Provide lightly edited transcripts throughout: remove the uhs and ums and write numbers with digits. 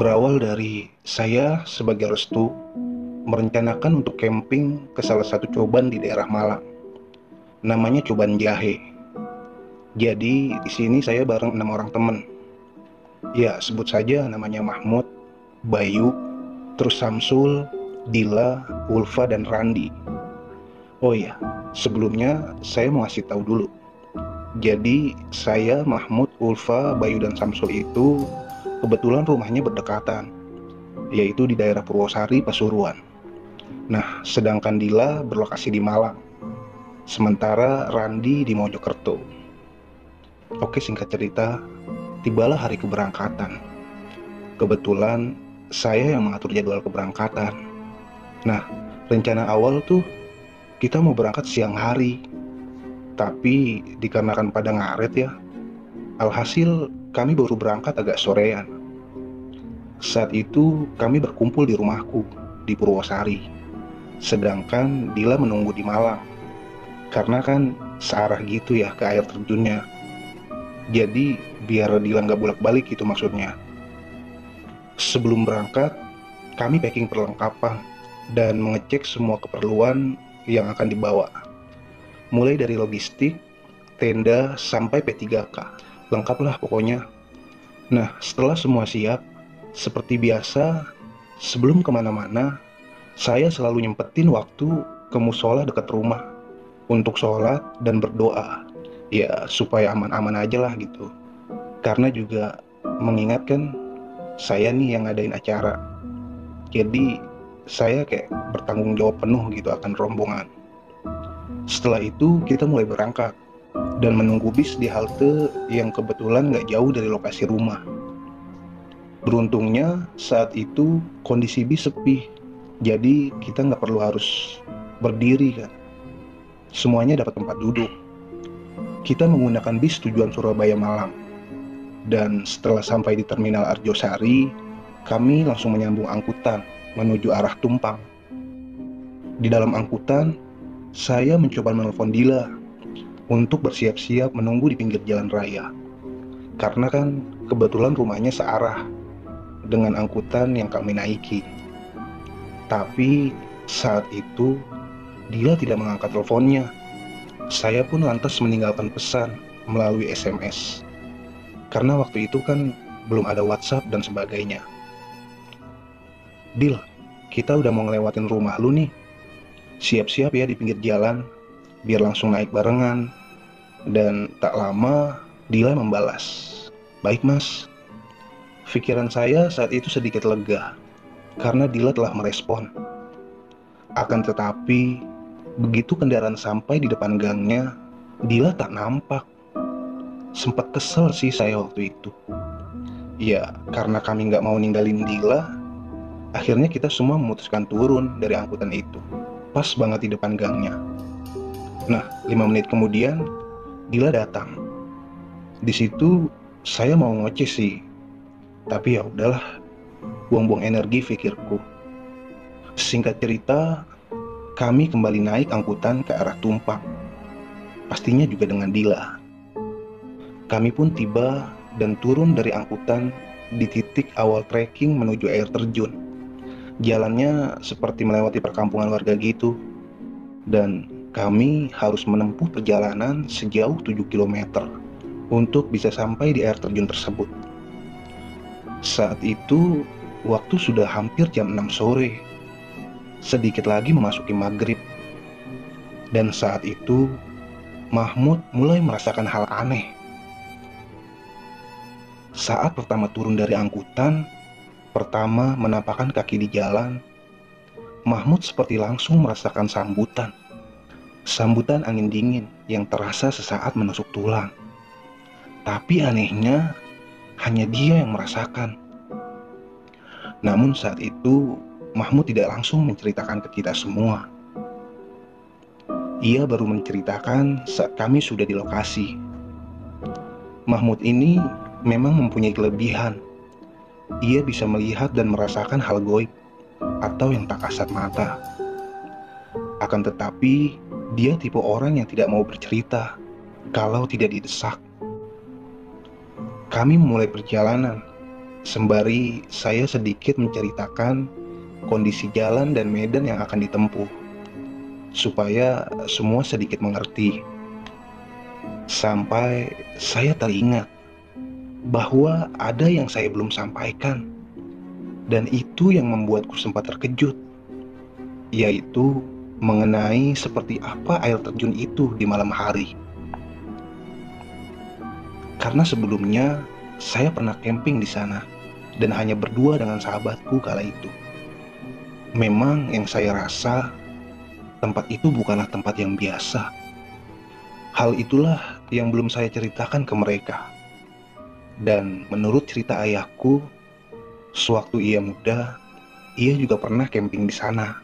Berawal dari saya sebagai restu merencanakan untuk camping ke salah satu coban di daerah Malang. Namanya Coban Jahe. Jadi di sini saya bareng 6 orang teman. Ya, sebut saja namanya Mahmud, Bayu, terus Samsul, Dila, Ulfa, dan Randi. Oh iya, sebelumnya saya mau kasih tahu dulu. Jadi saya, Mahmud, Ulfa, Bayu, dan Samsul itu kebetulan rumahnya berdekatan, yaitu di daerah Purwosari, Pasuruan. Nah, sedangkan Dila berlokasi di Malang, sementara Randi di Mojokerto. Oke, singkat cerita, tibalah hari keberangkatan. Kebetulan saya yang mengatur jadwal keberangkatan. Nah, rencana awal tuh kita mau berangkat siang hari, tapi dikarenakan pada ngaret ya, alhasil kami baru berangkat agak sorean. Saat itu kami berkumpul di rumahku di Purwosari, sedangkan Dila menunggu di Malang. Karena kan searah gitu ya ke air terjunnya. Jadi biar Dila nggak bolak-balik gitu maksudnya. Sebelum berangkat, kami packing perlengkapan dan mengecek semua keperluan yang akan dibawa. Mulai dari logistik, tenda, sampai P3K. Lengkap lah pokoknya. Nah, setelah semua siap, seperti biasa, sebelum kemana-mana, saya selalu nyempetin waktu ke musola dekat rumah untuk sholat dan berdoa. Ya, supaya aman-aman aja lah gitu. Karena juga mengingatkan saya nih yang ngadain acara. Jadi saya kayak bertanggung jawab penuh gitu akan rombongan. Setelah itu kita mulai berangkat dan menunggu bis di halte yang kebetulan nggak jauh dari lokasi rumah. Beruntungnya saat itu kondisi bis sepi, jadi kita nggak perlu harus berdiri kan. Semuanya dapat tempat duduk. Kita menggunakan bis tujuan Surabaya Malang. Dan setelah sampai di Terminal Arjosari, kami langsung menyambung angkutan menuju arah Tumpang. Di dalam angkutan, saya mencoba menelpon Dila untuk bersiap-siap menunggu di pinggir jalan raya. Karena kan kebetulan rumahnya searah dengan angkutan yang kami naiki. Tapi saat itu Dila tidak mengangkat teleponnya. Saya pun lantas meninggalkan pesan melalui SMS. Karena waktu itu kan belum ada WhatsApp dan sebagainya. Dil, kita udah mau ngelewatin rumah lu nih. Siap-siap ya di pinggir jalan, biar langsung naik barengan. Dan tak lama, Dila membalas. Baik mas. Pikiran saya saat itu sedikit lega, karena Dila telah merespon. Akan tetapi, begitu kendaraan sampai di depan gangnya, Dila tak nampak. Sempat kesel sih saya waktu itu. Ya, karena kami nggak mau ninggalin Dila, akhirnya kita semua memutuskan turun dari angkutan itu. Pas banget di depan gangnya. Nah, 5 menit kemudian, Dila datang. Di situ saya mau ngoceh sih, tapi ya udahlah, buang-buang energi pikirku. Singkat cerita, kami kembali naik angkutan ke arah Tumpang. Pastinya juga dengan Dila. Kami pun tiba dan turun dari angkutan di titik awal trekking menuju air terjun. Jalannya seperti melewati perkampungan warga gitu. Dan kami harus menempuh perjalanan sejauh 7 km untuk bisa sampai di air terjun tersebut. Saat itu, waktu sudah hampir jam 6 sore. Sedikit lagi memasuki maghrib. Dan saat itu, Mahmud mulai merasakan hal aneh. Saat pertama turun dari angkutan, pertama menampakkan kaki di jalan, Mahmud seperti langsung merasakan sambutan. Sambutan angin dingin yang terasa sesaat menusuk tulang. Tapi anehnya, hanya dia yang merasakan. Namun saat itu, Mahmud tidak langsung menceritakan ke kita semua. Ia baru menceritakan saat kami sudah di lokasi. Mahmud ini memang mempunyai kelebihan. Ia bisa melihat dan merasakan hal gaib atau yang tak kasat mata. Akan tetapi, dia tipe orang yang tidak mau bercerita kalau tidak didesak. Kami memulai perjalanan sembari saya sedikit menceritakan kondisi jalan dan medan yang akan ditempuh, supaya semua sedikit mengerti. Sampai saya teringat bahwa ada yang saya belum sampaikan, dan itu yang membuatku sempat terkejut, yaitu mengenai seperti apa air terjun itu di malam hari. Karena sebelumnya saya pernah camping di sana dan hanya berdua dengan sahabatku kala itu. Memang yang saya rasa tempat itu bukanlah tempat yang biasa. Hal itulah yang belum saya ceritakan ke mereka. Dan menurut cerita ayahku, sewaktu ia muda, ia juga pernah camping di sana.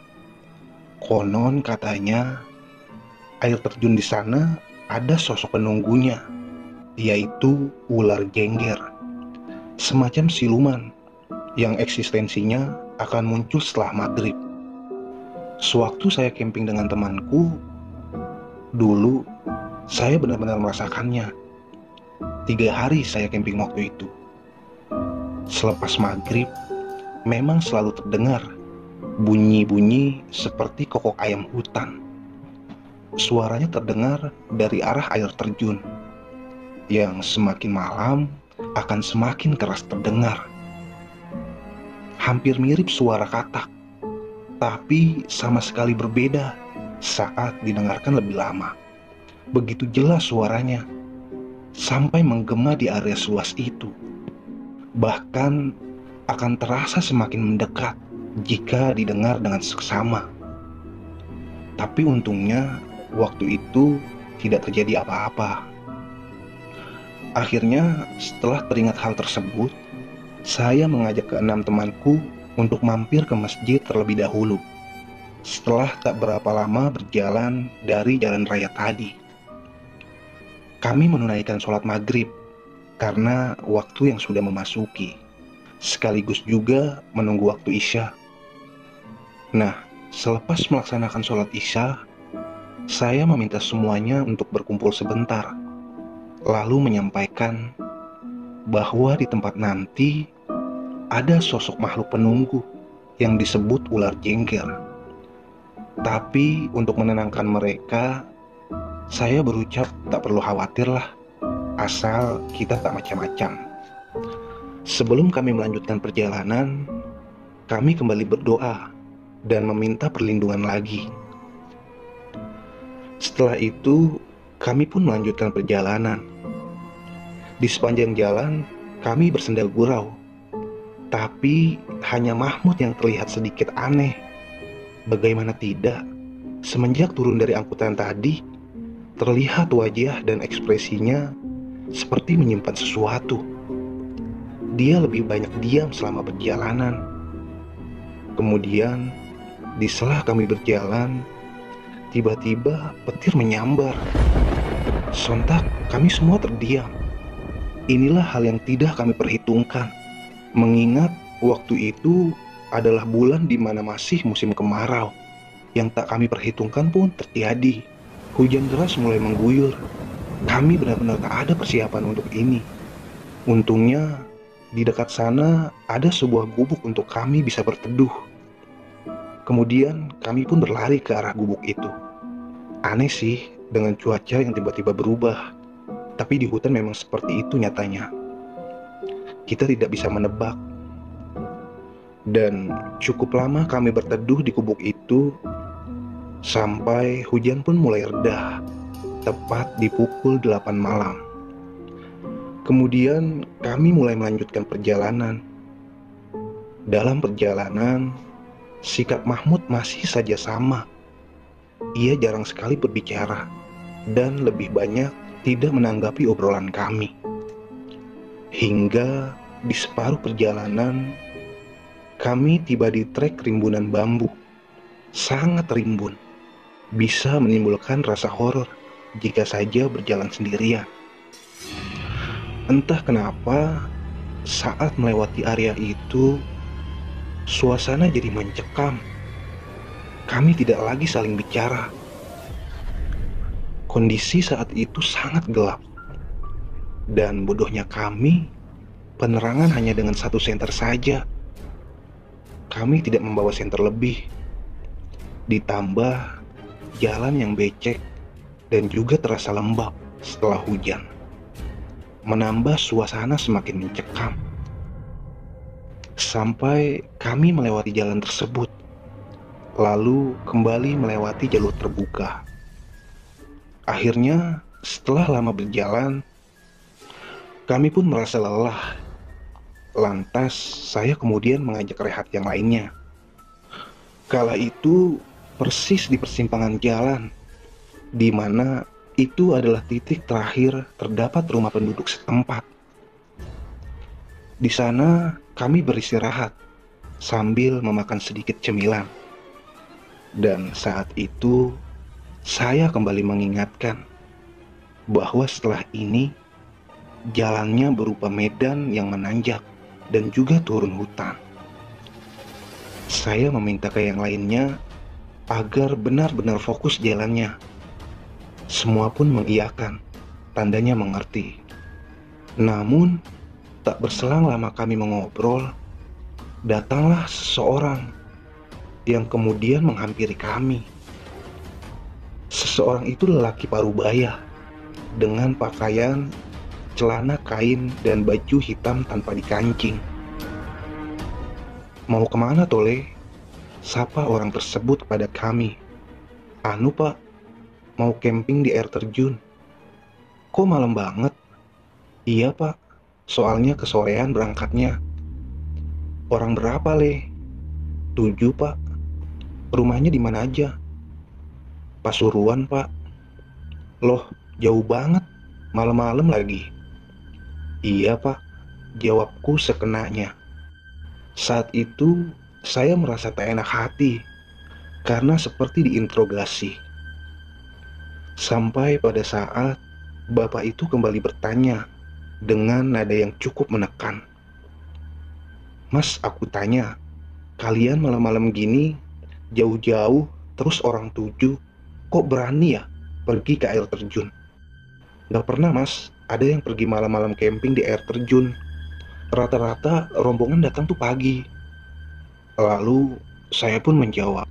Konon katanya, air terjun di sana ada sosok penunggunya, yaitu ular jengger, semacam siluman yang eksistensinya akan muncul setelah maghrib. Sewaktu saya camping dengan temanku, dulu saya benar-benar merasakannya. 3 hari saya camping waktu itu. Selepas maghrib, memang selalu terdengar bunyi-bunyi seperti kokok ayam hutan. Suaranya terdengar dari arah air terjun, yang semakin malam akan semakin keras terdengar. Hampir mirip suara katak, tapi sama sekali berbeda saat didengarkan lebih lama. Begitu jelas suaranya, sampai menggema di area seluas itu. Bahkan akan terasa semakin mendekat jika didengar dengan seksama. Tapi untungnya waktu itu tidak terjadi apa-apa. Akhirnya setelah teringat hal tersebut, saya mengajak ke-6 temanku untuk mampir ke masjid terlebih dahulu. Setelah tak berapa lama berjalan dari jalan raya tadi, kami menunaikan sholat maghrib karena waktu yang sudah memasuki, sekaligus juga menunggu waktu isya. Nah, selepas melaksanakan sholat isya, saya meminta semuanya untuk berkumpul sebentar, lalu menyampaikan bahwa di tempat nanti ada sosok makhluk penunggu yang disebut ular jengger. Tapi untuk menenangkan mereka, saya berucap tak perlu khawatirlah, asal kita tak macam-macam. Sebelum kami melanjutkan perjalanan, kami kembali berdoa dan meminta perlindungan lagi. Setelah itu, kami pun melanjutkan perjalanan. Di sepanjang jalan, kami bersendal gurau. Tapi hanya Mahmud yang terlihat sedikit aneh. Bagaimana tidak, semenjak turun dari angkutan tadi, terlihat wajah dan ekspresinya seperti menyimpan sesuatu. Dia lebih banyak diam selama perjalanan. Kemudian, di sela kami berjalan, tiba-tiba petir menyambar. Sontak kami semua terdiam. Inilah hal yang tidak kami perhitungkan, mengingat waktu itu adalah bulan di mana masih musim kemarau. Yang tak kami perhitungkan pun terjadi. Hujan deras mulai mengguyur. Kami benar-benar tak ada persiapan untuk ini. Untungnya di dekat sana ada sebuah gubuk untuk kami bisa berteduh. Kemudian kami pun berlari ke arah gubuk itu. Aneh sih dengan cuaca yang tiba-tiba berubah. Tapi di hutan memang seperti itu nyatanya. Kita tidak bisa menebak. Dan cukup lama kami berteduh di gubuk itu sampai hujan pun mulai reda, tepat di pukul 8 malam. Kemudian kami mulai melanjutkan perjalanan. Dalam perjalanan, sikap Mahmud masih saja sama. Ia jarang sekali berbicara dan lebih banyak tidak menanggapi obrolan kami. Hingga di separuh perjalanan, kami tiba di trek rimbunan bambu. Sangat rimbun. Bisa menimbulkan rasa horor jika saja berjalan sendirian. Entah kenapa, saat melewati area itu, suasana jadi mencekam. Kami tidak lagi saling bicara. Kondisi saat itu sangat gelap. Dan bodohnya kami, penerangan hanya dengan 1 senter saja. Kami tidak membawa senter lebih. Ditambah jalan yang becek dan juga terasa lembab setelah hujan, menambah suasana semakin mencekam. Sampai kami melewati jalan tersebut, lalu kembali melewati jalur terbuka. Akhirnya, setelah lama berjalan, kami pun merasa lelah. Lantas, saya kemudian mengajak rehat yang lainnya. Kala itu, persis di persimpangan jalan, di mana itu adalah titik terakhir terdapat rumah penduduk setempat. Di sana, kami beristirahat sambil memakan sedikit cemilan. Dan saat itu, saya kembali mengingatkan bahwa setelah ini, jalannya berupa medan yang menanjak dan juga turun hutan. Saya meminta ke yang lainnya agar benar-benar fokus jalannya. Semua pun mengiyakan, tandanya mengerti. Namun, tak berselang lama kami mengobrol, datanglah seseorang yang kemudian menghampiri kami. Seseorang itu lelaki parubaya dengan pakaian celana kain dan baju hitam tanpa dikancing. "Mau kemana, Tole?" sapa orang tersebut kepada kami. "Anu, Pak, mau camping di air terjun." "Kok malam banget?" "Iya, Pak, soalnya kesorean berangkatnya." "Orang berapa, Le?" "7, Pak." "Rumahnya di mana aja?" "Pasuruan, Pak." "Loh, jauh banget, malam-malam lagi." "Iya, Pak," jawabku sekenanya. Saat itu, saya merasa tak enak hati karena seperti diinterogasi. Sampai pada saat bapak itu kembali bertanya dengan nada yang cukup menekan. "Mas," aku tanya, "kalian malam-malam gini, jauh-jauh, terus orang 7, kok berani ya pergi ke air terjun?" "Gak pernah, Mas, ada yang pergi malam-malam camping di air terjun. Rata-rata rombongan datang tuh pagi." Lalu saya pun menjawab,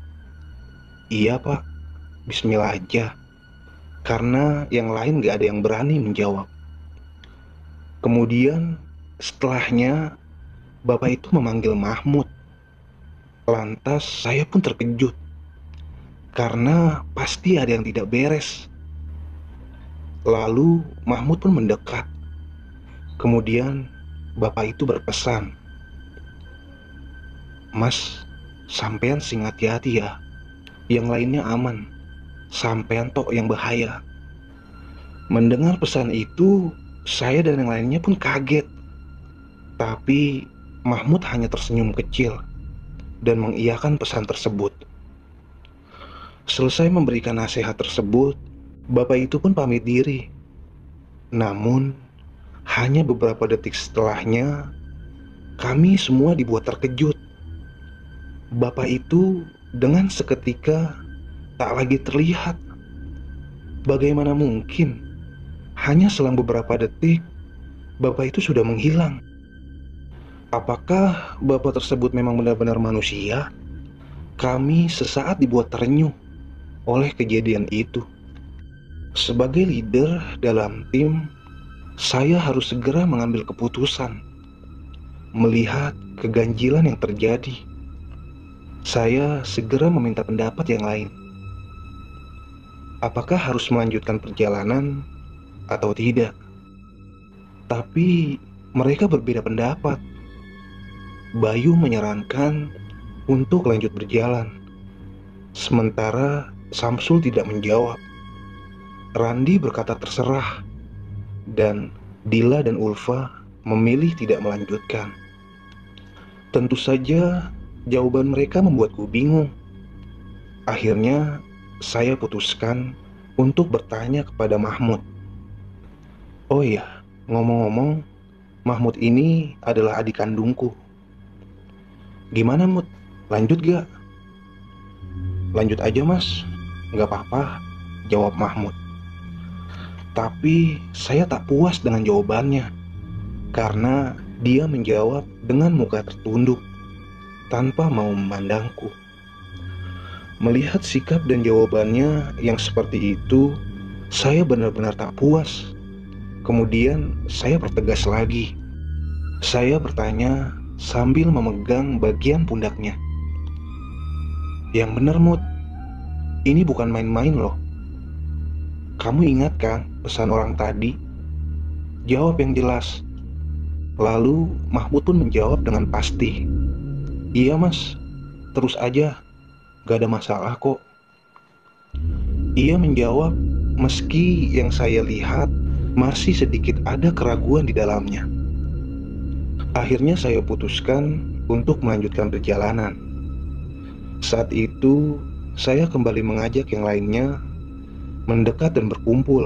"Iya, Pak, bismillah aja." Karena yang lain gak ada yang berani menjawab. Kemudian setelahnya bapak itu memanggil Mahmud. Lantas saya pun terkejut karena pasti ada yang tidak beres. Lalu Mahmud pun mendekat. Kemudian bapak itu berpesan, "Mas, sampean sing hati-hati ya. Yang lainnya aman. Sampean tok yang bahaya." Mendengar pesan itu, saya dan yang lainnya pun kaget. Tapi Mahmud hanya tersenyum kecil dan mengiyakan pesan tersebut. Selesai memberikan nasihat tersebut, bapak itu pun pamit diri. Namun, hanya beberapa detik setelahnya, kami semua dibuat terkejut. Bapak itu dengan seketika tak lagi terlihat. Bagaimana mungkin? Hanya selang beberapa detik, bapak itu sudah menghilang. Apakah bapak tersebut memang benar-benar manusia? Kami sesaat dibuat terenyuh oleh kejadian itu. Sebagai leader dalam tim, saya harus segera mengambil keputusan. Melihat keganjilan yang terjadi, saya segera meminta pendapat yang lain. Apakah harus melanjutkan perjalanan atau tidak? Tapi mereka berbeda pendapat. Bayu menyarankan untuk lanjut berjalan, sementara Samsul tidak menjawab. Randi berkata terserah, dan Dila dan Ulfa memilih tidak melanjutkan. Tentu saja jawaban mereka membuatku bingung. Akhirnya saya putuskan untuk bertanya kepada Mahmud. "Oh iya, ngomong-ngomong, Mahmud ini adalah adik kandungku. Gimana, Mud? Lanjut gak?" "Lanjut aja, Mas. Gak apa-apa," jawab Mahmud. Tapi saya tak puas dengan jawabannya, karena Dia menjawab dengan muka tertunduk, tanpa mau memandangku. Melihat sikap dan jawabannya yang seperti itu, saya benar-benar tak puas. Kemudian saya bertegas lagi. Saya bertanya sambil memegang bagian pundaknya. Yang benar, Mut, ini bukan main-main loh. Kamu ingat kan pesan orang tadi? Jawab yang jelas. Lalu Mahmud pun menjawab dengan pasti. Iya mas, terus aja, gak ada masalah kok. Ia menjawab meski yang saya lihat masih sedikit ada keraguan di dalamnya. Akhirnya saya putuskan untuk melanjutkan perjalanan. Saat itu saya kembali mengajak yang lainnya mendekat dan berkumpul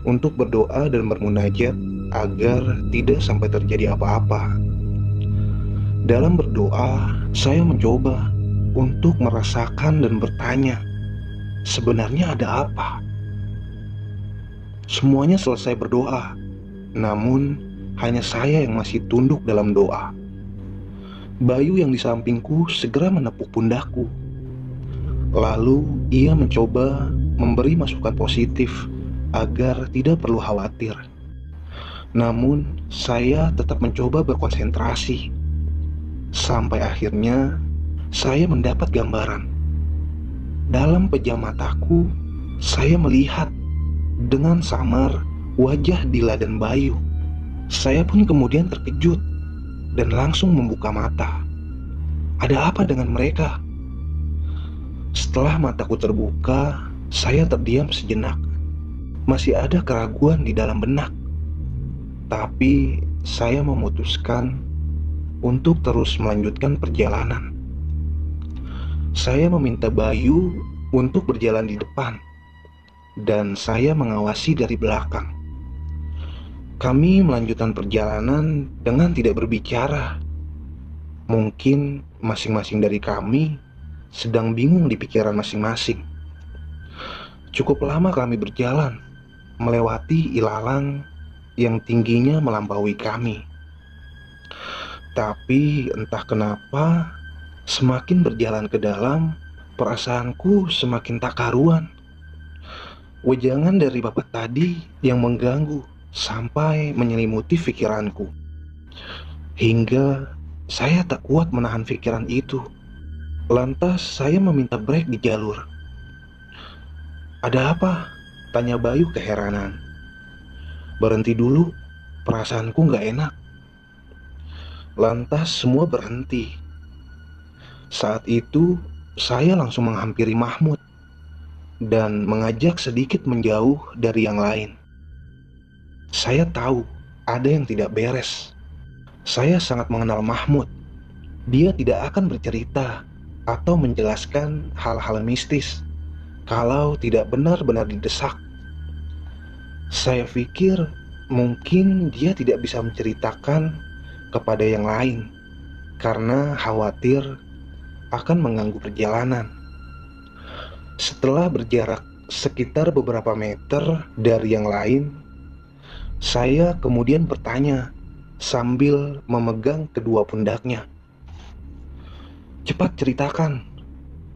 untuk berdoa dan bermunajat agar tidak sampai terjadi apa-apa. Dalam berdoa, saya mencoba untuk merasakan dan bertanya, sebenarnya ada apa? Semuanya selesai berdoa, namun hanya saya yang masih tunduk dalam doa. Bayu yang di sampingku segera menepuk pundakku. Lalu ia mencoba memberi masukan positif agar tidak perlu khawatir. Namun saya tetap mencoba berkonsentrasi. Sampai akhirnya saya mendapat gambaran. Dalam pejam mataku, saya melihat dengan samar wajah Dila dan Bayu. Saya pun kemudian terkejut dan langsung membuka mata. Ada apa dengan mereka? Setelah mataku terbuka, saya terdiam sejenak. Masih ada keraguan di dalam benak. Tapi saya memutuskan untuk terus melanjutkan perjalanan. Saya meminta Bayu untuk berjalan di depan, dan saya mengawasi dari belakang. Kami melanjutkan perjalanan dengan tidak berbicara. Mungkin masing-masing dari kami sedang bingung di pikiran masing-masing. Cukup lama kami berjalan, melewati ilalang yang tingginya melampaui kami. Tapi entah kenapa, semakin berjalan ke dalam, perasaanku semakin tak karuan. Wejangan dari bapak tadi yang mengganggu sampai menyelimuti pikiranku. Hingga saya tak kuat menahan pikiran itu. Lantas saya meminta brek di jalur. Ada apa? Tanya Bayu keheranan. Berhenti dulu, perasaanku gak enak. Lantas semua berhenti. Saat itu saya langsung menghampiri Mahmud dan mengajak sedikit menjauh dari yang lain. Saya tahu ada yang tidak beres. Saya sangat mengenal Mahmud. Dia tidak akan bercerita atau menjelaskan hal-hal mistis kalau tidak benar-benar didesak. Saya pikir mungkin dia tidak bisa menceritakan kepada yang lain karena khawatir akan mengganggu perjalanan. Setelah berjarak sekitar beberapa meter dari yang lain, saya kemudian bertanya sambil memegang kedua pundaknya. Cepat ceritakan,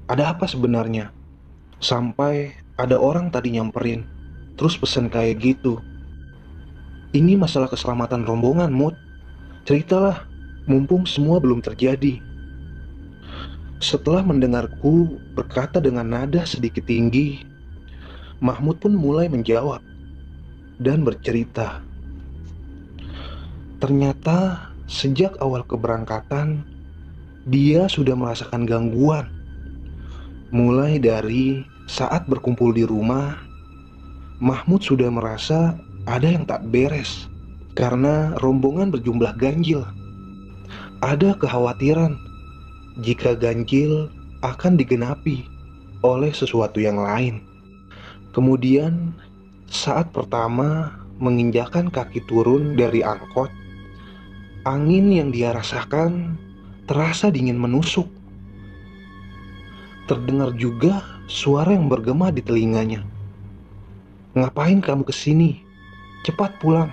ada apa sebenarnya? Sampai ada orang tadi nyamperin, terus pesen kayak gitu. Ini masalah keselamatan rombongan, Mut. Ceritalah, mumpung semua belum terjadi. Setelah mendengarku berkata dengan nada sedikit tinggi, Mahmud pun mulai menjawab dan bercerita. Ternyata sejak awal keberangkatan, dia sudah merasakan gangguan. Mulai dari saat berkumpul di rumah, Mahmud sudah merasa ada yang tak beres karena rombongan berjumlah ganjil. Ada kekhawatiran jika ganjil akan digenapi oleh sesuatu yang lain. Kemudian saat pertama menginjakan kaki turun dari angkot, angin yang dia rasakan terasa dingin menusuk. Terdengar juga suara yang bergema di telinganya. Ngapain kamu kesini? Cepat pulang.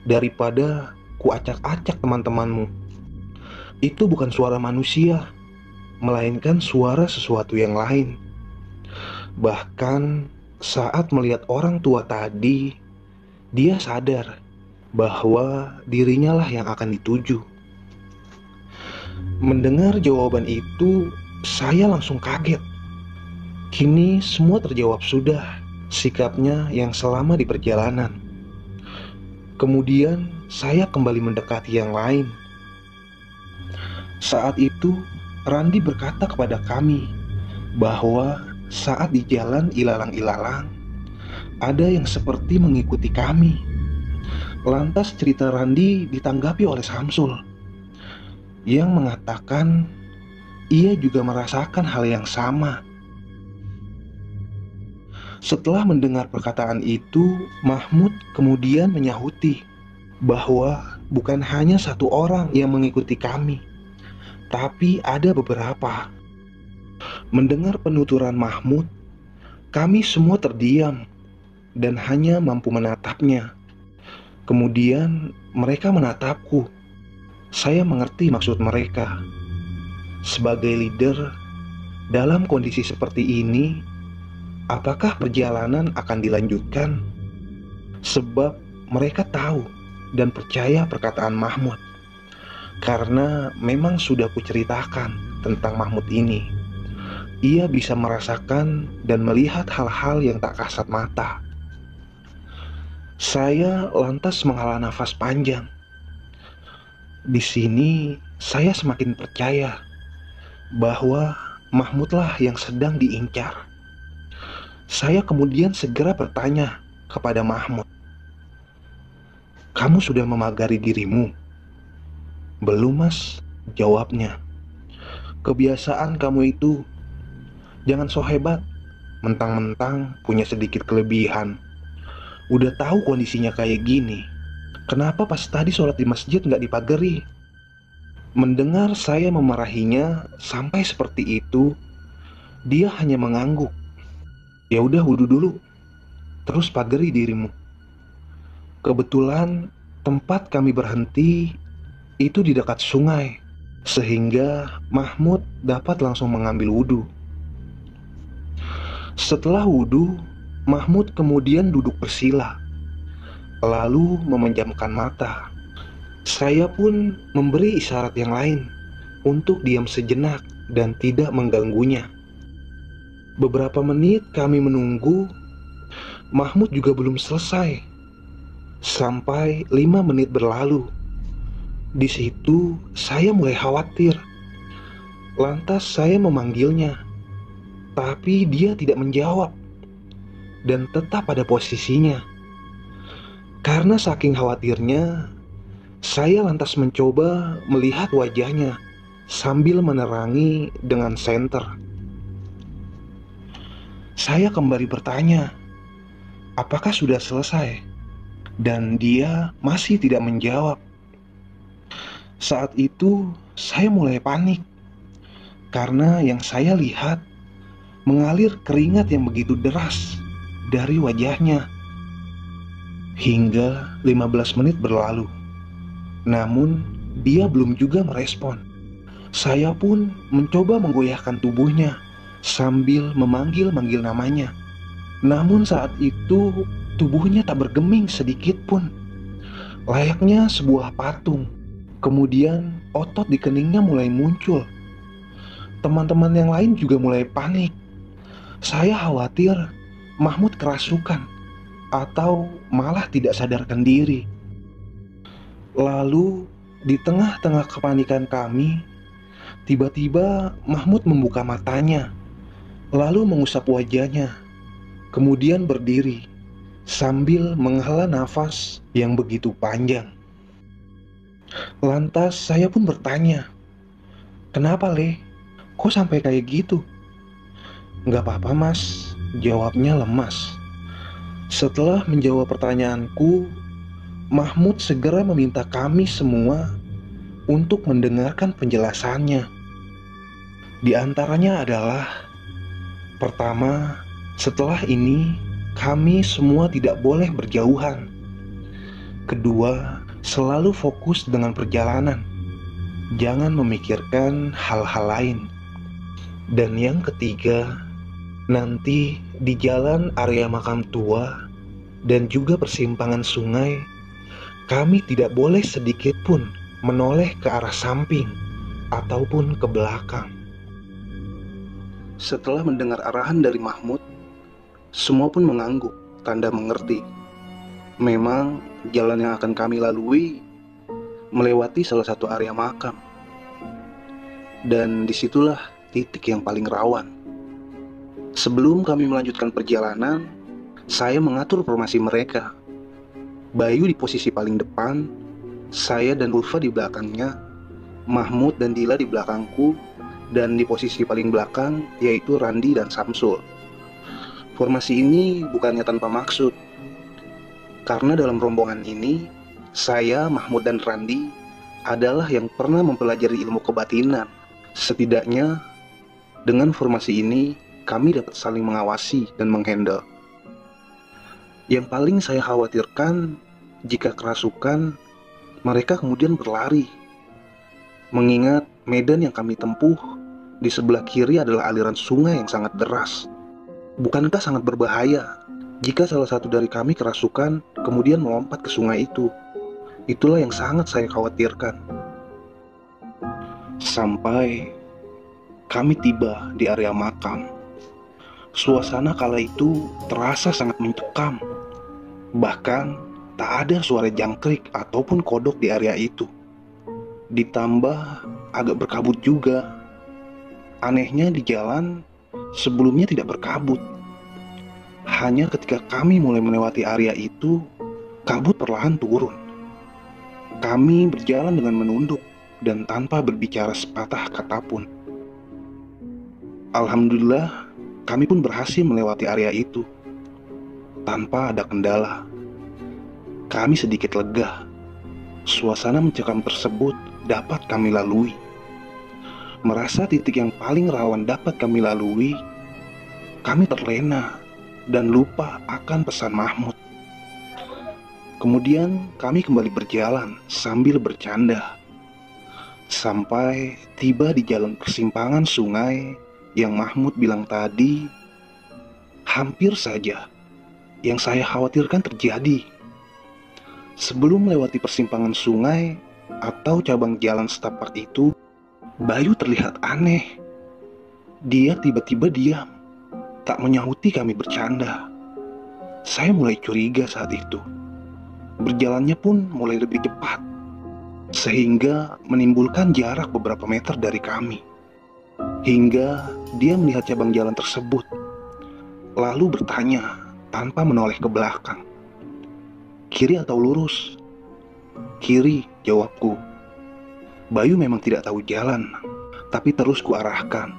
Daripada kuacak-acak teman-temanmu. Itu bukan suara manusia, melainkan suara sesuatu yang lain. Bahkan saat melihat orang tua tadi, dia sadar bahwa dirinya lah yang akan dituju. Mendengar jawaban itu, saya langsung kaget. Kini semua terjawab sudah, sikapnya yang selama di perjalanan. Kemudian saya kembali mendekati yang lain. Saat itu Randi berkata kepada kami bahwa saat di jalan ilalang-ilalang ada yang seperti mengikuti kami. Lantas cerita Randi ditanggapi oleh Samsul yang mengatakan ia juga merasakan hal yang sama. Setelah mendengar perkataan itu, Mahmud kemudian menyahuti bahwa bukan hanya satu orang yang mengikuti kami, tapi ada beberapa. Mendengar penuturan Mahmud, kami semua terdiam dan hanya mampu menatapnya. Kemudian mereka menatapku. Saya mengerti maksud mereka. Sebagai leader, dalam kondisi seperti ini, apakah perjalanan akan dilanjutkan? Sebab mereka tahu dan percaya perkataan Mahmud. Karena memang sudah kuceritakan tentang Mahmud ini. Ia bisa merasakan dan melihat hal-hal yang tak kasat mata. Saya lantas menghela nafas panjang. Di sini saya semakin percaya bahwa Mahmudlah yang sedang diincar. Saya kemudian segera bertanya kepada Mahmud, "Kamu sudah memagari dirimu?" "Belum, Mas," jawabnya. "Kebiasaan kamu itu, jangan so hebat, mentang-mentang punya sedikit kelebihan. Udah tahu kondisinya kayak gini, kenapa pas tadi sholat di masjid nggak dipagari?" Mendengar saya memarahinya sampai seperti itu, dia hanya mengangguk. "Ya udah wudhu dulu, terus pagari dirimu." Kebetulan tempat kami berhenti itu di dekat sungai, sehingga Mahmud dapat langsung mengambil wudhu. Setelah wudhu, Mahmud kemudian duduk bersila, lalu memejamkan mata. Saya pun memberi isyarat yang lain untuk diam sejenak dan tidak mengganggunya. Beberapa menit kami menunggu, Mahmud juga belum selesai. Sampai 5 menit berlalu. Di situ saya mulai khawatir. Lantas saya memanggilnya, tapi dia tidak menjawab dan tetap pada posisinya. Karena saking khawatirnya, saya lantas mencoba melihat wajahnya sambil menerangi dengan senter. Saya kembali bertanya, apakah sudah selesai? Dan dia masih tidak menjawab. Saat itu saya mulai panik, karena yang saya lihat mengalir keringat yang begitu deras dari wajahnya. Hingga 15 menit berlalu, namun dia belum juga merespon. Saya pun mencoba menggoyahkan tubuhnya sambil memanggil-manggil namanya. Namun saat itu tubuhnya tak bergeming sedikit pun, layaknya sebuah patung. Kemudian otot di keningnya mulai muncul. Teman-teman yang lain juga mulai panik. Saya khawatir Mahmud kerasukan atau malah tidak sadarkan diri. Lalu di tengah-tengah kepanikan kami, tiba-tiba Mahmud membuka matanya, lalu mengusap wajahnya, kemudian berdiri sambil menghela nafas yang begitu panjang. Lantas saya pun bertanya, "Kenapa, Le? Kok sampai kayak gitu?" "Gak apa-apa, Mas," jawabnya lemas. Setelah menjawab pertanyaanku, Mahmud segera meminta kami semua untuk mendengarkan penjelasannya. Di antaranya adalah, pertama, setelah ini kami semua tidak boleh berjauhan. Kedua, Selalu fokus dengan perjalanan, jangan memikirkan hal-hal lain. Dan yang ketiga, nanti di jalan area makam tua dan juga persimpangan sungai, kami tidak boleh sedikit pun menoleh ke arah samping ataupun ke belakang. Setelah mendengar arahan dari Mahmud, semua pun mengangguk, tanda mengerti. Memang jalan yang akan kami lalui melewati salah satu area makam. Dan disitulah titik yang paling rawan. Sebelum kami melanjutkan perjalanan, saya mengatur formasi mereka. Bayu di posisi paling depan, saya dan Ulfa di belakangnya, Mahmud dan Dila di belakangku, dan di posisi paling belakang yaitu Randi dan Samsul. Formasi ini bukannya tanpa maksud, karena dalam rombongan ini, saya, Mahmud dan Randi adalah yang pernah mempelajari ilmu kebatinan. Setidaknya, dengan formasi ini, kami dapat saling mengawasi dan menghandle. Yang paling saya khawatirkan, jika kerasukan, mereka kemudian berlari. Mengingat medan yang kami tempuh, di sebelah kiri adalah aliran sungai yang sangat deras. Bukankah sangat berbahaya jika salah satu dari kami kerasukan kemudian melompat ke sungai itu? Itulah yang sangat saya khawatirkan. Sampai kami tiba di area makam. Suasana kala itu terasa sangat mencekam. Bahkan tak ada suara jangkrik ataupun kodok di area itu. Ditambah agak berkabut juga. Anehnya di jalan sebelumnya tidak berkabut. Hanya ketika kami mulai melewati area itu, kabut perlahan turun. Kami berjalan dengan menunduk dan tanpa berbicara sepatah kata pun. Alhamdulillah, kami pun berhasil melewati area itu tanpa ada kendala. Kami sedikit lega. Suasana mencekam tersebut dapat kami lalui. Merasa titik yang paling rawan dapat kami lalui, kami terlena dan lupa akan pesan Mahmud. Kemudian kami kembali berjalan sambil bercanda, sampai tiba di jalan persimpangan sungai yang Mahmud bilang tadi. Hampir saja yang saya khawatirkan terjadi. Sebelum melewati persimpangan sungai atau cabang jalan setapak itu, Bayu terlihat aneh. Dia tiba-tiba diam, tak menyahuti kami bercanda. Saya mulai curiga saat itu. Berjalannya pun mulai lebih cepat, sehingga menimbulkan jarak beberapa meter dari kami. Hingga dia melihat cabang jalan tersebut, lalu bertanya tanpa menoleh ke belakang, "Kiri atau lurus?" "Kiri," jawabku. Bayu memang tidak tahu jalan, tapi terus kuarahkan.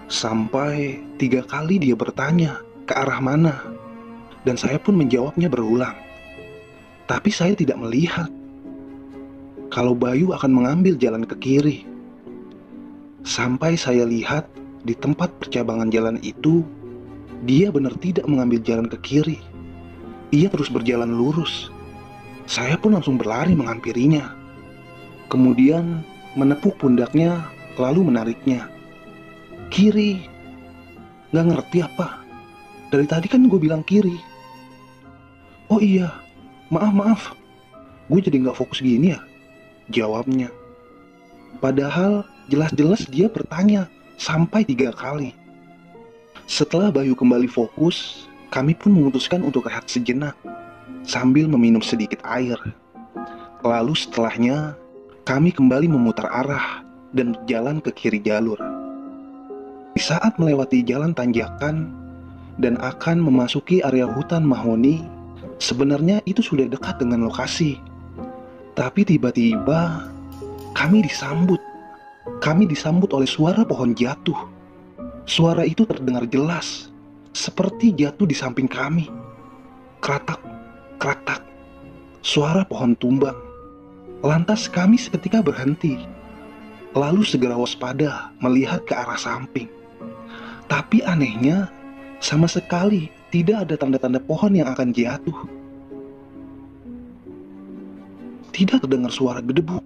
Sampai 3 kali dia bertanya ke arah mana, dan saya pun menjawabnya berulang. Tapi saya tidak melihat kalau Bayu akan mengambil jalan ke kiri. Sampai saya lihat di tempat percabangan jalan itu, dia benar tidak mengambil jalan ke kiri. Ia terus berjalan lurus. Saya pun langsung berlari menghampirinya. Kemudian menepuk pundaknya lalu menariknya. "Kiri." "Gak ngerti apa? Dari tadi kan gue bilang kiri." "Oh iya, maaf. Gue jadi gak fokus gini ya," jawabnya. Padahal jelas-jelas dia bertanya sampai 3 kali. Setelah Bayu kembali fokus, kami pun memutuskan untuk rehat sejenak sambil meminum sedikit air. Lalu setelahnya kami kembali memutar arah dan berjalan ke kiri jalur. Di saat melewati jalan tanjakan dan akan memasuki area hutan mahoni, sebenarnya itu sudah dekat dengan lokasi. Tapi tiba-tiba kami disambut oleh suara pohon jatuh. Suara itu terdengar jelas, seperti jatuh di samping kami. Kratak, kratak, suara pohon tumbang. Lantas kami seketika berhenti, lalu segera waspada melihat ke arah samping. Tapi anehnya, sama sekali tidak ada tanda-tanda pohon yang akan jatuh. tidak terdengar suara gedebuk.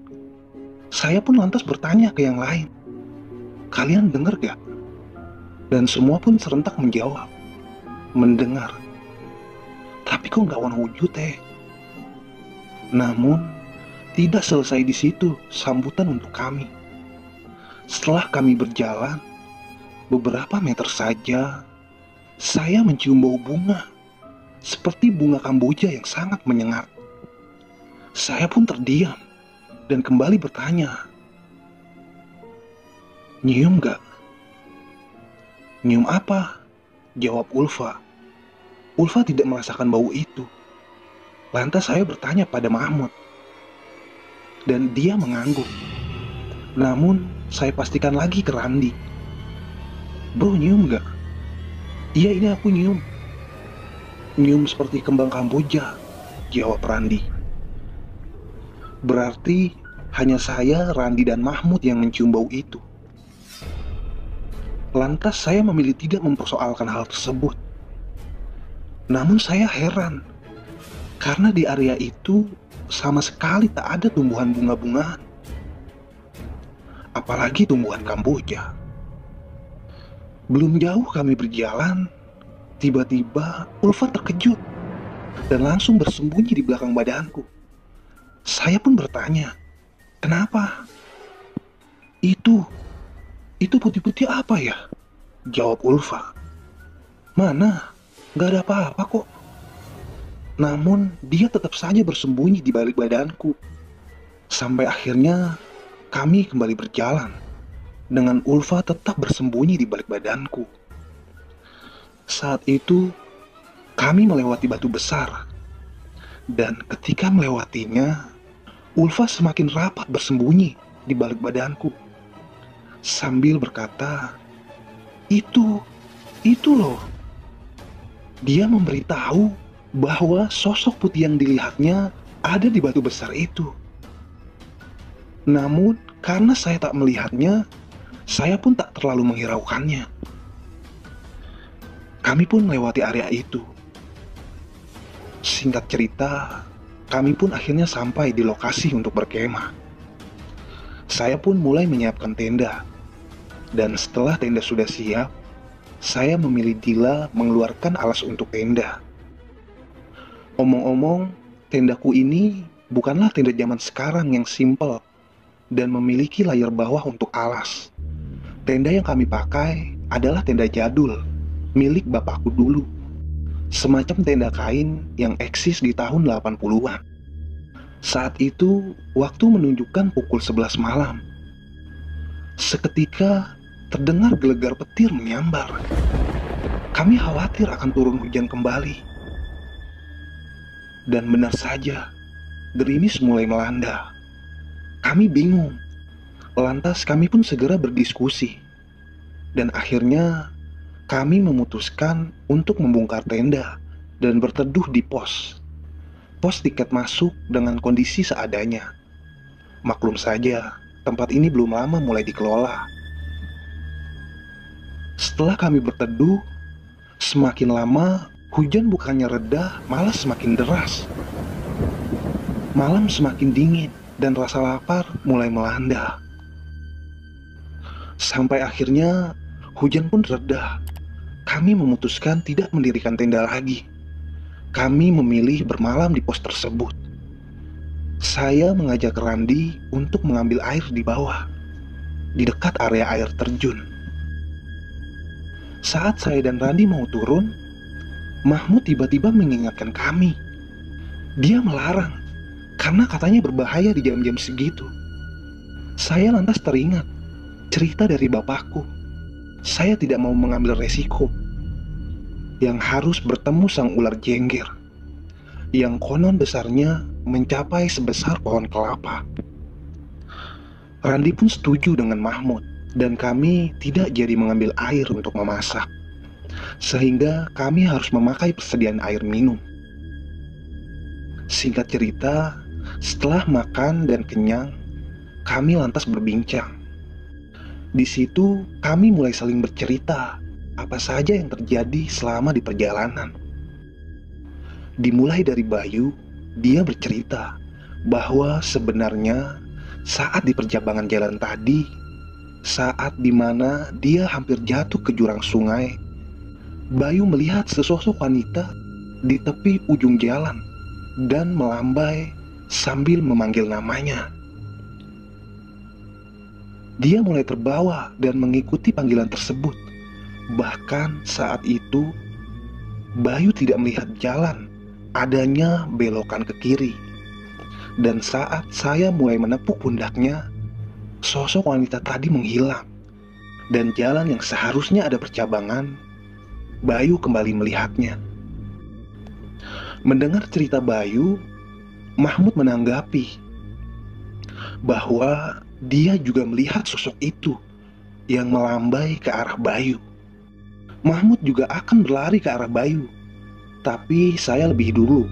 Saya pun lantas bertanya ke yang lain, "Kalian dengar gak?" Dan semua pun serentak menjawab, "Mendengar." Tapi kok gak ada wujud Namun, tidak selesai di situ sambutan untuk kami. Setelah kami berjalan beberapa meter saja, saya mencium bau bunga, seperti bunga kamboja yang sangat menyengat. Saya pun terdiam dan kembali bertanya, "Nyium gak?" "Nyium apa?" jawab Ulfa. Ulfa tidak merasakan bau itu. Lantas saya bertanya pada Mahmud, dan dia mengangguk. Namun saya pastikan lagi ke Randi, "Bro, nyium gak?" "Iya, ini aku nyium." "Nyium seperti kembang kamboja," jawab Randi. Berarti hanya saya, Randi, dan Mahmud yang mencium bau itu. Lantas saya memilih tidak mempersoalkan hal tersebut. Namun saya heran, karena di area itu sama sekali tak ada tumbuhan bunga-bungaan, apalagi tumbuhan kamboja. Belum jauh kami berjalan, tiba-tiba Ulfa terkejut dan langsung bersembunyi di belakang badanku. Saya pun bertanya, "Kenapa?" Itu putih-putih apa ya?" jawab Ulfa. "Mana? Gak ada apa-apa kok." Namun dia tetap saja bersembunyi di balik badanku. Sampai akhirnya kami kembali berjalan, dengan Ulfa tetap bersembunyi di balik badanku. Saat itu kami melewati batu besar, dan ketika melewatinya, Ulfa semakin rapat bersembunyi di balik badanku, sambil berkata, Itu loh." Dia memberitahu bahwa sosok putih yang dilihatnya ada di batu besar itu. Namun karena saya tak melihatnya, saya pun tak terlalu menghiraukannya. Kami pun melewati area itu. Singkat cerita, kami pun akhirnya sampai di lokasi untuk berkemah. Saya pun mulai menyiapkan tenda. Dan setelah tenda sudah siap, saya memilih Dila mengeluarkan alas untuk tenda. Omong-omong, tendaku ini bukanlah tenda zaman sekarang yang simpel dan memiliki layar bawah untuk alas. Tenda yang kami pakai adalah tenda jadul, milik bapakku dulu. Semacam tenda kain yang eksis di tahun 80-an. Saat itu, waktu menunjukkan pukul 11 malam. Seketika, terdengar gelegar petir menyambar. Kami khawatir akan turun hujan kembali. Dan benar saja, gerimis mulai melanda. Kami bingung. Lantas kami pun segera berdiskusi. Dan akhirnya, kami memutuskan untuk membongkar tenda dan berteduh di pos. Pos tiket masuk dengan kondisi seadanya. Maklum saja, tempat ini belum lama mulai dikelola. Setelah kami berteduh, semakin lama hujan bukannya reda, malah semakin deras. Malam semakin dingin dan rasa lapar mulai melanda. Sampai akhirnya hujan pun reda. Kami memutuskan tidak mendirikan tenda lagi. Kami memilih bermalam di pos tersebut. Saya mengajak Randi untuk mengambil air di bawah, di dekat area air terjun. Saat saya dan Randi mau turun, Mahmud tiba-tiba mengingatkan kami. Dia melarang, karena katanya berbahaya di jam-jam segitu. Saya lantas teringat cerita dari bapakku. Saya tidak mau mengambil resiko yang harus bertemu sang ular jengger, yang konon besarnya mencapai sebesar pohon kelapa. Randi pun setuju dengan Mahmud, dan kami tidak jadi mengambil air untuk memasak, sehingga kami harus memakai persediaan air minum. Singkat cerita, setelah makan dan kenyang, kami lantas berbincang. Di situ kami mulai saling bercerita apa saja yang terjadi selama di perjalanan. Dimulai dari Bayu, dia bercerita bahwa sebenarnya saat di percabangan jalan tadi, saat dimana dia hampir jatuh ke jurang sungai, Bayu melihat sesosok wanita di tepi ujung jalan dan melambai sambil memanggil namanya. Dia mulai terbawa dan mengikuti panggilan tersebut. Bahkan saat itu, Bayu tidak melihat jalan, adanya belokan ke kiri. Dan saat saya mulai menepuk pundaknya, sosok wanita tadi menghilang. Dan jalan yang seharusnya ada percabangan, Bayu kembali melihatnya. Mendengar cerita Bayu, Mahmud menanggapi bahwa dia juga melihat sosok itu yang melambai ke arah Bayu. Mahmud juga akan berlari ke arah Bayu, tapi saya lebih dulu.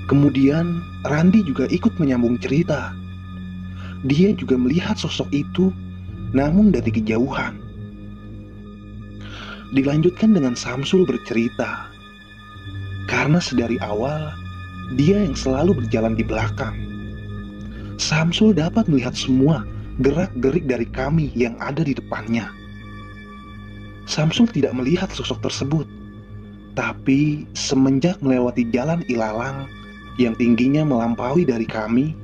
Kemudian Randi juga ikut menyambung cerita. Dia juga melihat sosok itu, namun dari kejauhan. Dilanjutkan dengan Samsul bercerita, karena sedari awal dia yang selalu berjalan di belakang. Samsul dapat melihat semua gerak-gerik dari kami yang ada di depannya. Samsul tidak melihat sosok tersebut, tapi semenjak melewati jalan ilalang yang tingginya melampaui dari kami,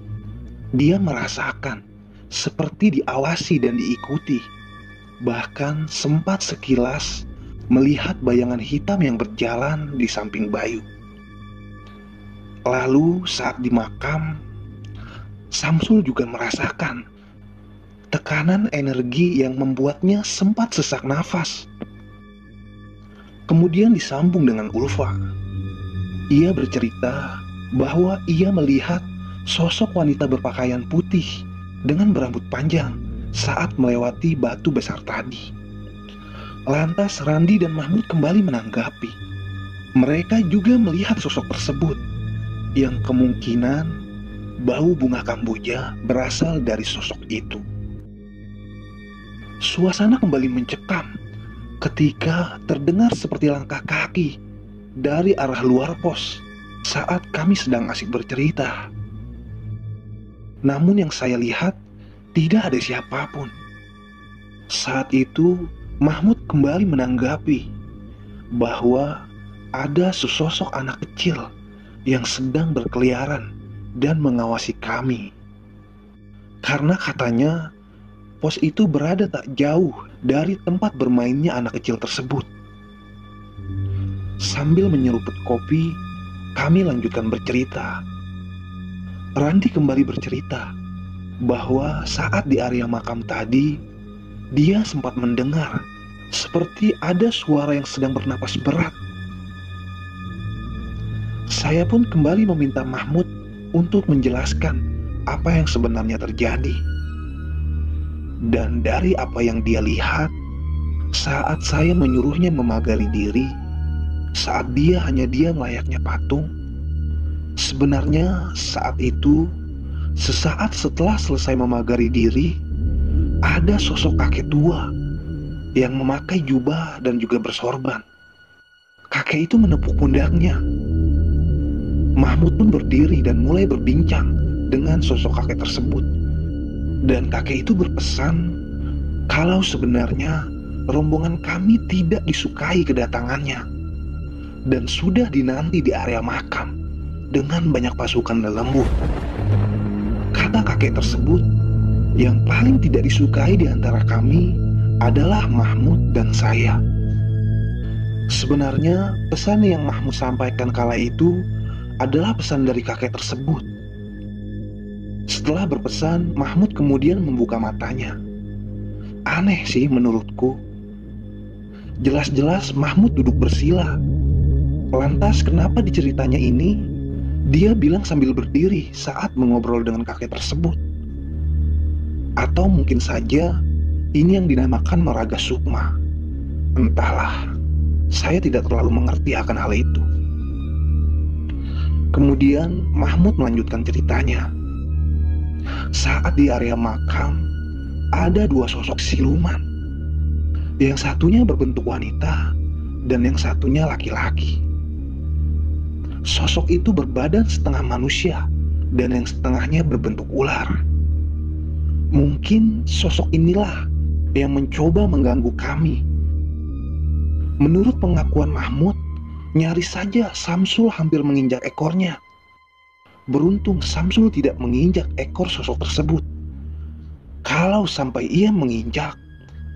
dia merasakan seperti diawasi dan diikuti. Bahkan sempat sekilas melihat bayangan hitam yang berjalan di samping Bayu. Lalu saat di makam, Samsul juga merasakan tekanan energi yang membuatnya sempat sesak nafas. Kemudian disambung dengan Ulfa. Ia bercerita bahwa ia melihat sosok wanita berpakaian putih dengan berambut panjang saat melewati batu besar tadi. Lantas Randi dan Mahmud kembali menanggapi. Mereka juga melihat sosok tersebut, yang kemungkinan bau bunga kamboja berasal dari sosok itu. Suasana kembali mencekam ketika terdengar seperti langkah kaki dari arah luar pos saat kami sedang asik bercerita. Namun yang saya lihat tidak ada siapapun. Saat itu Mahmud kembali menanggapi bahwa ada sesosok anak kecil yang sedang berkeliaran dan mengawasi kami. Karena katanya pos itu berada tak jauh dari tempat bermainnya anak kecil tersebut. Sambil menyeruput kopi, kami lanjutkan bercerita. Randi kembali bercerita bahwa saat di area makam tadi, dia sempat mendengar seperti ada suara yang sedang bernapas berat. Saya pun kembali meminta Mahmud untuk menjelaskan apa yang sebenarnya terjadi. Dan dari apa yang dia lihat, saat saya menyuruhnya memagari diri, saat dia hanya diam layaknya patung, sebenarnya saat itu, sesaat setelah selesai memagari diri, ada sosok kakek tua yang memakai jubah dan juga bersorban. Kakek itu menepuk pundaknya. Mahmud pun berdiri dan mulai berbincang dengan sosok kakek tersebut. Dan kakek itu berpesan kalau sebenarnya rombongan kami tidak disukai kedatangannya dan sudah dinanti di area makam dengan banyak pasukan lelembut. Kata kakek tersebut, yang paling tidak disukai di antara kami adalah Mahmud dan saya. Sebenarnya pesan yang Mahmud sampaikan kala itu adalah pesan dari kakek tersebut. Setelah berpesan, Mahmud kemudian membuka matanya. Aneh sih menurutku. Jelas-jelas Mahmud duduk bersila. Lantas kenapa diceritanya ini dia bilang sambil berdiri saat mengobrol dengan kakek tersebut? Atau mungkin saja ini yang dinamakan meraga sukma. Entahlah, saya tidak terlalu mengerti akan hal itu. Kemudian Mahmud melanjutkan ceritanya. Saat di area makam, ada dua sosok siluman. Yang satunya berbentuk wanita dan yang satunya laki-laki. Sosok itu berbadan setengah manusia dan yang setengahnya berbentuk ular. Mungkin sosok inilah yang mencoba mengganggu kami. Menurut pengakuan Mahmud, nyaris saja Samsul hampir menginjak ekornya. Beruntung Samsul tidak menginjak ekor sosok tersebut. Kalau sampai ia menginjak,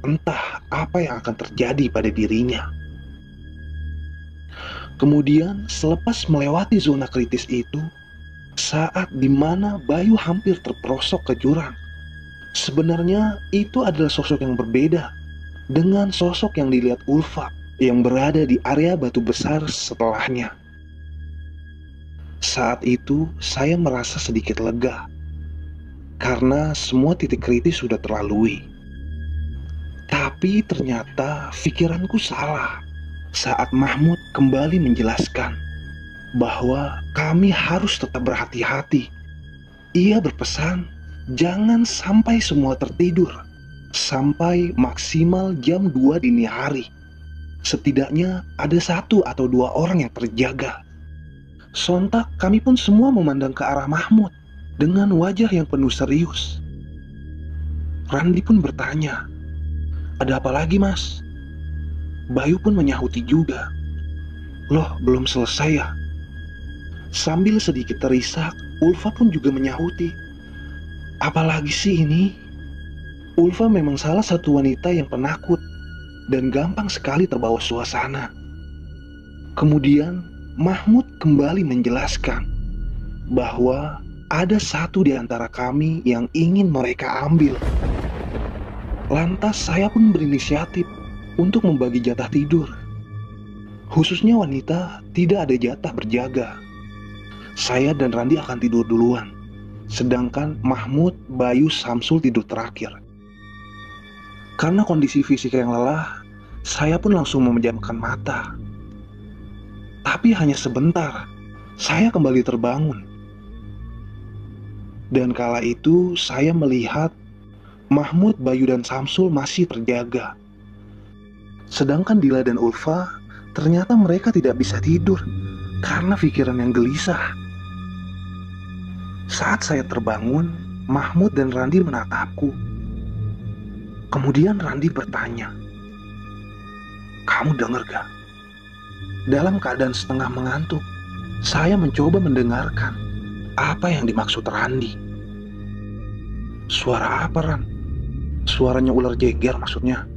entah apa yang akan terjadi pada dirinya. Kemudian selepas melewati zona kritis itu, saat dimana Bayu hampir terperosok ke jurang, sebenarnya itu adalah sosok yang berbeda dengan sosok yang dilihat Ulfa yang berada di area batu besar setelahnya. Saat itu saya merasa sedikit lega karena semua titik kritis sudah terlalui. Tapi ternyata pikiranku salah saat Mahmud kembali menjelaskan bahwa kami harus tetap berhati-hati. Ia berpesan jangan sampai semua tertidur sampai maksimal jam 2 dini hari. Setidaknya ada 1 atau 2 orang yang terjaga. Sontak kami pun semua memandang ke arah Mahmud dengan wajah yang penuh serius. Randi pun bertanya, "Ada apa lagi, Mas?" Bayu pun menyahuti juga, "Loh, belum selesai ya?" Sambil sedikit terisak, Ulfa pun juga menyahuti, "Apalagi sih ini?" Ulfa memang salah satu wanita yang penakut dan gampang sekali terbawa suasana. Kemudian Mahmud kembali menjelaskan bahwa ada 1 di antara kami yang ingin mereka ambil. Lantas saya pun berinisiatif untuk membagi jatah tidur. Khususnya wanita tidak ada jatah berjaga. Saya dan Randi akan tidur duluan, sedangkan Mahmud, Bayu, Samsul tidur terakhir. Karena kondisi fisik yang lelah, saya pun langsung memejamkan mata. Tapi hanya sebentar, saya kembali terbangun. Dan kala itu saya melihat Mahmud, Bayu, dan Samsul masih terjaga. Sedangkan Dila dan Ulfa ternyata mereka tidak bisa tidur karena pikiran yang gelisah. Saat saya terbangun, Mahmud dan Randi menatapku. Kemudian Randi bertanya, "Kamu dengar gak?" Dalam keadaan setengah mengantuk, saya mencoba mendengarkan apa yang dimaksud Randi. "Suara apa, Ran?" "Suaranya ular jengger maksudnya."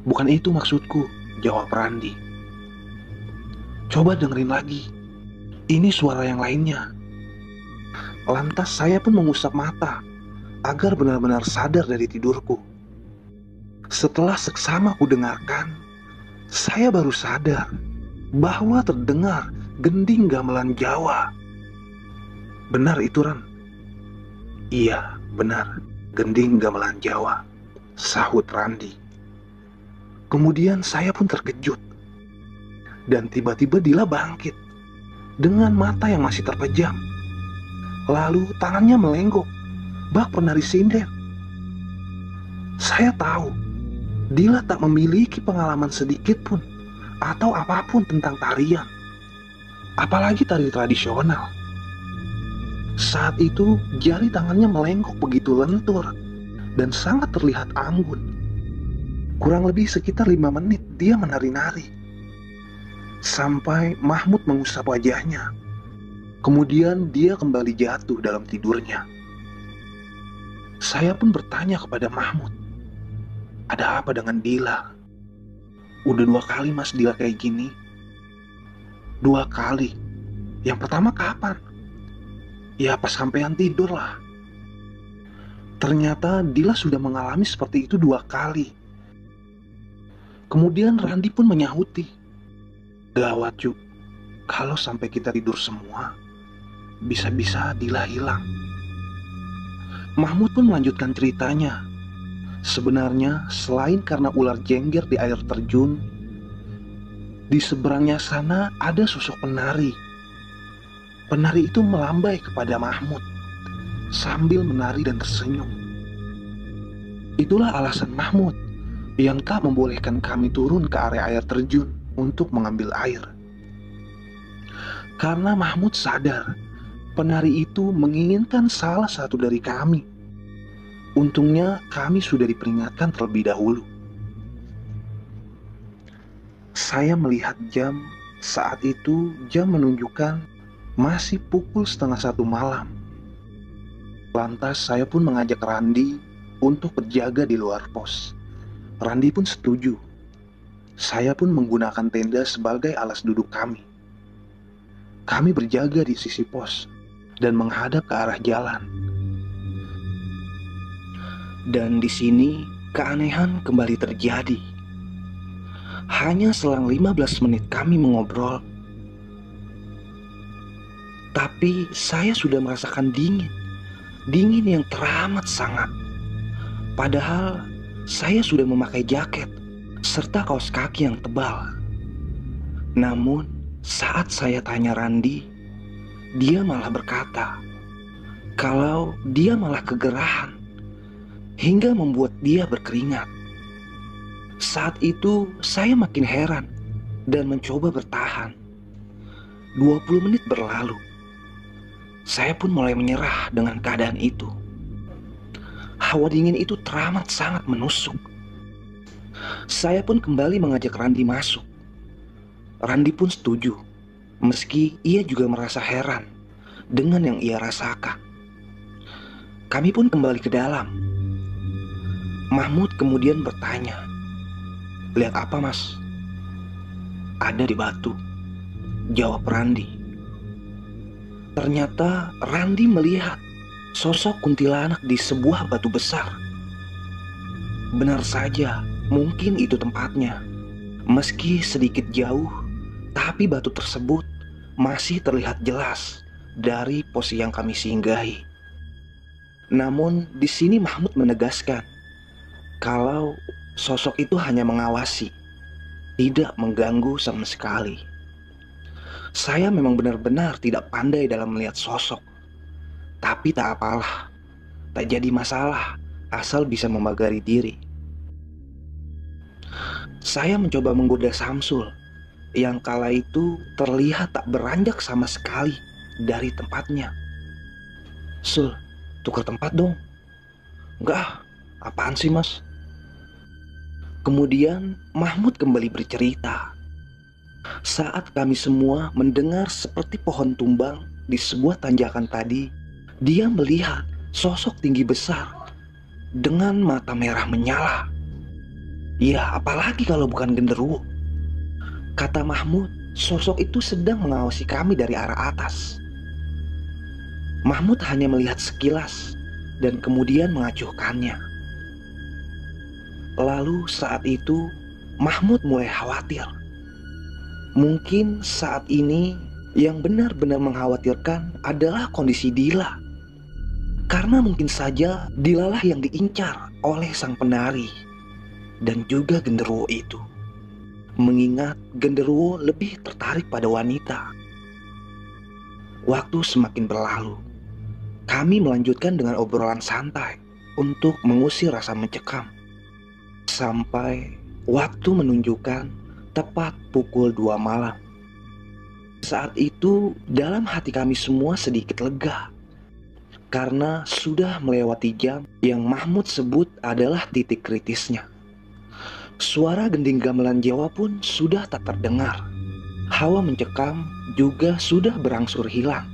"Bukan itu maksudku," jawab Randi. "Coba dengerin lagi. Ini suara yang lainnya." Lantas saya pun mengusap mata agar benar-benar sadar dari tidurku. Setelah seksama ku dengarkan, saya baru sadar bahwa terdengar gending gamelan Jawa. "Benar itu, Ran?" "Iya, benar. Gending gamelan Jawa," sahut Randi. Kemudian saya pun terkejut. Dan tiba-tiba Dila bangkit dengan mata yang masih terpejam. Lalu tangannya melenggok bak penari sinden. Saya tahu Dila tak memiliki pengalaman sedikit pun atau apapun tentang tarian, apalagi tari tradisional. Saat itu jari tangannya melenggok begitu lentur dan sangat terlihat anggun. Kurang lebih sekitar 5 menit dia menari-nari, sampai Mahmud mengusap wajahnya. Kemudian dia kembali jatuh dalam tidurnya. Saya pun bertanya kepada Mahmud, "Ada apa dengan Dila? Udah 2 kali Mas Dila kayak gini." "2 kali? Yang pertama kapan?" "Ya pas sampean tidur lah." Ternyata Dila sudah mengalami seperti itu 2 kali. Kemudian Randi pun menyahuti, "Gawat Cuk, kalau sampai kita tidur semua, bisa-bisa Dila hilang." Mahmud pun melanjutkan ceritanya. Sebenarnya selain karena ular jengger di air terjun, di seberangnya sana ada sosok penari. Penari itu melambai kepada Mahmud sambil menari dan tersenyum. Itulah alasan Mahmud yang tak membolehkan kami turun ke area air terjun untuk mengambil air. Karena Mahmud sadar penari itu menginginkan salah satu dari kami. Untungnya kami sudah diperingatkan terlebih dahulu. Saya melihat jam. Saat itu jam menunjukkan masih pukul 12:30 malam. Lantas saya pun mengajak Randi untuk berjaga di luar pos. Randi pun setuju. Saya pun menggunakan tenda sebagai alas duduk kami. Kami berjaga di sisi pos dan menghadap ke arah jalan. Dan di sini keanehan kembali terjadi. Hanya selang 15 menit kami mengobrol, tapi saya sudah merasakan dingin yang teramat sangat. Padahal saya sudah memakai jaket serta kaos kaki yang tebal. Namun saat saya tanya Randi, dia malah berkata kalau dia malah kegerahan hingga membuat dia berkeringat. Saat itu saya makin heran dan mencoba bertahan. 20 menit berlalu. Saya pun mulai menyerah dengan keadaan itu. Hawa dingin itu teramat sangat menusuk. Saya pun kembali mengajak Randi masuk. Randi pun setuju, meski ia juga merasa heran dengan yang ia rasakan. Kami pun kembali ke dalam. Mahmud kemudian bertanya, "Lihat apa, Mas?" "Ada di batu," jawab Randi. Ternyata Randi melihat sosok kuntilanak di sebuah batu besar. Benar saja, mungkin itu tempatnya. Meski sedikit jauh, tapi batu tersebut masih terlihat jelas dari pos yang kami singgahi. Namun di sini Mahmud menegaskan kalau sosok itu hanya mengawasi, tidak mengganggu sama sekali. Saya memang benar-benar tidak pandai dalam melihat sosok. Tapi tak apalah, tak jadi masalah asal bisa memagari diri. Saya mencoba menggoda Samsul yang kala itu terlihat tak beranjak sama sekali dari tempatnya. "Sul, tukar tempat dong." "Enggak, apaan sih, Mas?" Kemudian Mahmud kembali bercerita. Saat kami semua mendengar seperti pohon tumbang di sebuah tanjakan tadi, dia melihat sosok tinggi besar dengan mata merah menyala. Ya, apalagi kalau bukan genderuwo. Kata Mahmud, sosok itu sedang mengawasi kami dari arah atas. Mahmud hanya melihat sekilas dan kemudian mengacuhkannya. Lalu saat itu Mahmud mulai khawatir. Mungkin saat ini yang benar-benar mengkhawatirkan adalah kondisi Dila. Karena mungkin saja Dilalah yang diincar oleh sang penari dan juga genderuwo itu. Mengingat genderuwo lebih tertarik pada wanita. Waktu semakin berlalu. Kami melanjutkan dengan obrolan santai untuk mengusir rasa mencekam. Sampai waktu menunjukkan tepat pukul 2 malam. Saat itu dalam hati kami semua sedikit lega. Karena sudah melewati jam yang Mahmud sebut adalah titik kritisnya. Suara gending gamelan Jawa pun sudah tak terdengar. Hawa mencekam juga sudah berangsur hilang.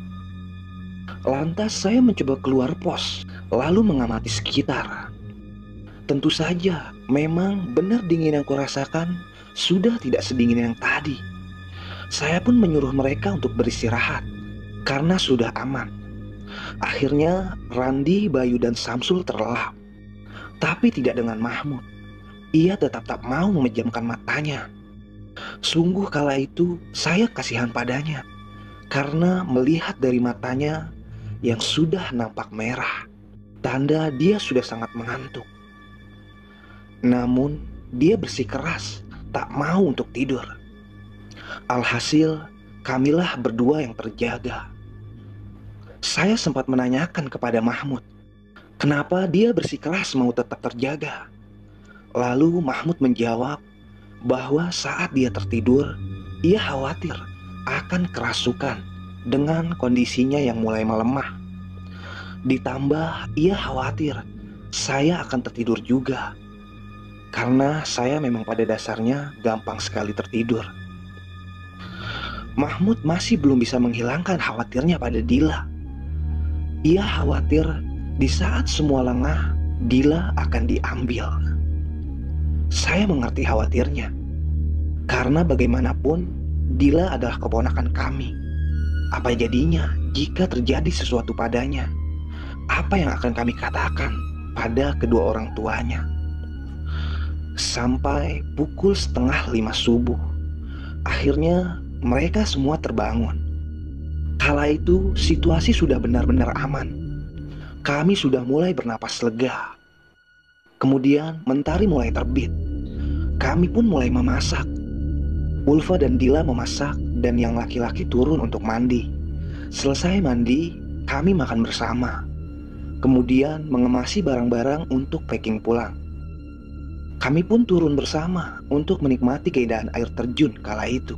Lantas saya mencoba keluar pos, lalu mengamati sekitar. Tentu saja, memang benar dingin yang kurasakan sudah tidak sedingin yang tadi. Saya pun menyuruh mereka untuk beristirahat, karena sudah aman. Akhirnya Randi, Bayu, dan Samsul terlelap. Tapi tidak dengan Mahmud. Ia tetap tak mau memejamkan matanya. Sungguh kala itu saya kasihan padanya, karena melihat dari matanya yang sudah nampak merah, tanda dia sudah sangat mengantuk. Namun dia bersikeras tak mau untuk tidur. Alhasil kamilah berdua yang terjaga. Saya sempat menanyakan kepada Mahmud, kenapa dia bersikeras mau tetap terjaga. Lalu Mahmud menjawab bahwa saat dia tertidur, ia khawatir akan kerasukan dengan kondisinya yang mulai melemah. Ditambah ia khawatir saya akan tertidur juga, karena saya memang pada dasarnya gampang sekali tertidur. Mahmud masih belum bisa menghilangkan khawatirnya pada Dila. Ia khawatir di saat semua lengah, Dila akan diambil. Saya mengerti khawatirnya, karena bagaimanapun Dila adalah keponakan kami. Apa jadinya jika terjadi sesuatu padanya? Apa yang akan kami katakan pada kedua orang tuanya? Sampai pukul 4:30 subuh, akhirnya mereka semua terbangun. Kala itu situasi sudah benar-benar aman. Kami sudah mulai bernapas lega. Kemudian mentari mulai terbit. Kami pun mulai memasak. Ulfa dan Dila memasak dan yang laki-laki turun untuk mandi. Selesai mandi, kami makan bersama. Kemudian mengemasi barang-barang untuk packing pulang. Kami pun turun bersama untuk menikmati keindahan air terjun kala itu.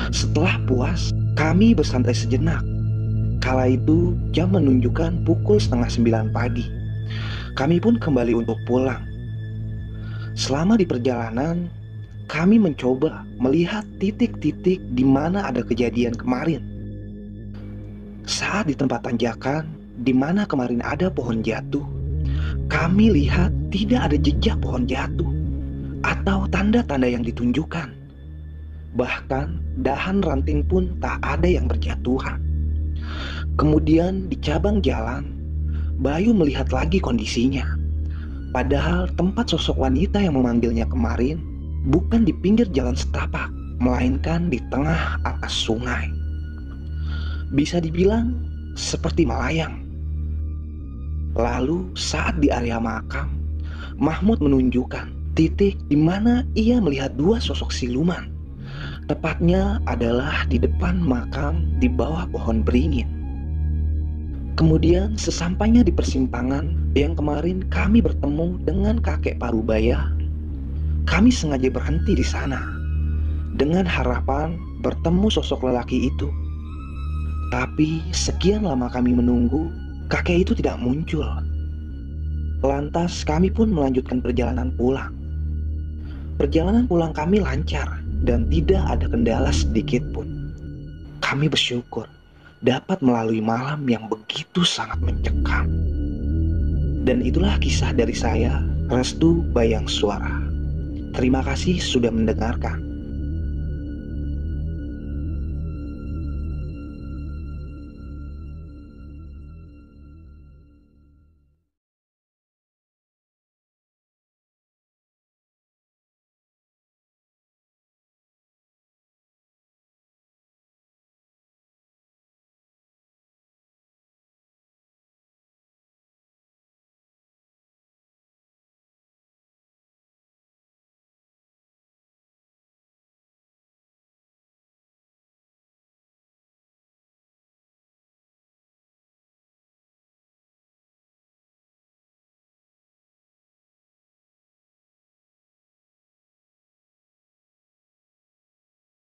Setelah puas, kami bersantai sejenak. Kala itu jam menunjukkan pukul 8:30 pagi. Kami pun kembali untuk pulang. Selama di perjalanan, kami mencoba melihat titik-titik di mana ada kejadian kemarin. Saat di tempat tanjakan di mana kemarin ada pohon jatuh, kami lihat tidak ada jejak pohon jatuh atau tanda-tanda yang ditunjukkan. Bahkan dahan ranting pun tak ada yang berjatuhan. Kemudian di cabang jalan, Bayu melihat lagi kondisinya. Padahal tempat sosok wanita yang memanggilnya kemarin bukan di pinggir jalan setapak, melainkan di tengah atas sungai. Bisa dibilang seperti melayang. Lalu saat di area makam, Mahmud menunjukkan titik di mana ia melihat dua sosok siluman. Tepatnya adalah di depan makam di bawah pohon beringin. Kemudian sesampainya di persimpangan yang kemarin kami bertemu dengan kakek Parubaya, kami sengaja berhenti di sana dengan harapan bertemu sosok lelaki itu. Tapi sekian lama kami menunggu, kakek itu tidak muncul. Lantas kami pun melanjutkan perjalanan pulang. Perjalanan pulang kami lancar dan tidak ada kendala sedikit pun. Kami bersyukur dapat melalui malam yang begitu sangat mencekam. Dan itulah kisah dari saya, Restu Bayang Suara. Terima kasih sudah mendengarkan.